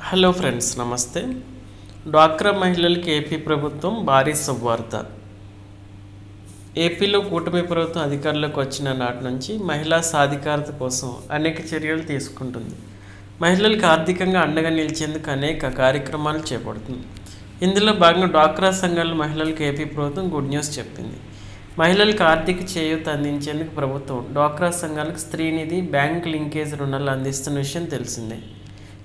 Hello friends, నమస్తే. డ్వాక్రా మహిళలకి ఏపీ ప్రభుత్వం భారీ శుభవార్త. ఏపీలో కూటమి ప్రభుత్వం అధికారంలోకి వచ్చిన నాటి నుంచి మహిళా సాధికారత కోసం అనేక చర్యలు తీసుకుంటుంది. మహిళలకు ఆర్థికంగా అండగా నిలిచేందుకు అనేక కార్యక్రమాలు చేపడుతుంది. ఇందులో భాగంగా డ్వాక్రా సంఘాల మహిళలకు ఏపీ ప్రభుత్వం గుడ్ న్యూస్ చెప్పింది. మహిళలకు ఆర్థిక చేయూత అందించేందుకు ప్రభుత్వం డ్వాక్రా సంఘాలకు స్త్రీనిధి, బ్యాంక్ లింకేజ్ రుణాలు అందిస్తున్న విషయం తెలిసిందే.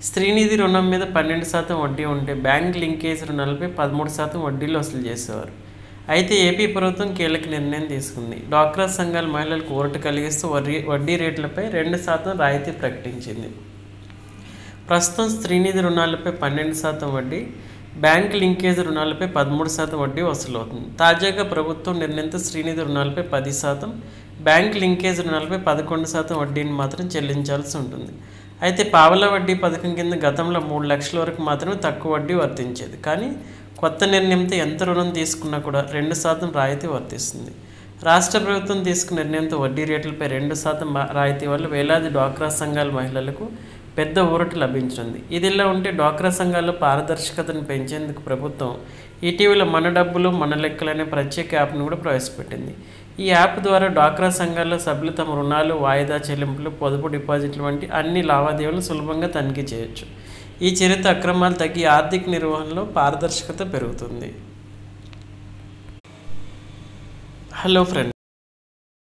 స్త్రీనిధి రుణం మీద 12% వడ్డీ ఉంటే బ్యాంక్ లింకేజ్ రుణాలపై 13% వడ్డీలు వసూలు చేసేవారు. అయితే ఏపీ ప్రభుత్వం కీలక నిర్ణయం తీసుకుంది. డ్వాక్రా సంఘాల మహిళలకు ఊరట కలిగిస్తూ వడ్డీ రేట్లపై 2% రాయితీ ప్రకటించింది. ప్రస్తుతం స్త్రీనిధి రుణాలపై 12% వడ్డీ, బ్యాంక్ లింకేజ్ రుణాలపై 13% వడ్డీ వసూలవుతుంది. తాజాగా ప్రభుత్వం నిర్ణయంతో స్త్రీనిధి రుణాలపై 10%, బ్యాంక్ లింకేజ్ రుణాలపై 11% వడ్డీని మాత్రం చెల్లించాల్సి ఉంటుంది. అయితే పావలా వడ్డీ పథకం కింద గతంలో 3 లక్షల వరకు మాత్రమే తక్కువ వడ్డీ వర్తించేది. కానీ కొత్త నిర్ణయంతో ఎంత రుణం తీసుకున్నా కూడా 2% రాయితీ వర్తిస్తుంది. రాష్ట్ర ప్రభుత్వం తీసుకున్న నిర్ణయంతో వడ్డీ రేట్లపై 2% రాయితీ వల్ల వేలాది డ్వాక్రా సంఘాల మహిళలకు పెద్ద ఊరట లభించింది. ఇదిలా ఉంటే డ్వాక్రా సంఘాల్లో పారదర్శకతను పెంచేందుకు ప్రభుత్వం ఇటీవల మన డబ్బులు మన లెక్కలు అనే ప్రత్యేక యాప్ను కూడా ప్రవేశపెట్టింది. ఈ యాప్ ద్వారా డ్వాక్రా సంఘాల్లో సభ్యులు తమ రుణాలు, వాయిదా చెల్లింపులు, పొదుపు డిపాజిట్లు వంటి అన్ని లావాదేవీలు సులభంగా తనిఖీ చేయొచ్చు. ఈ చర్యతో అక్రమాలు తగ్గి ఆర్థిక నిర్వహణలో పారదర్శకత పెరుగుతుంది. Hello friends.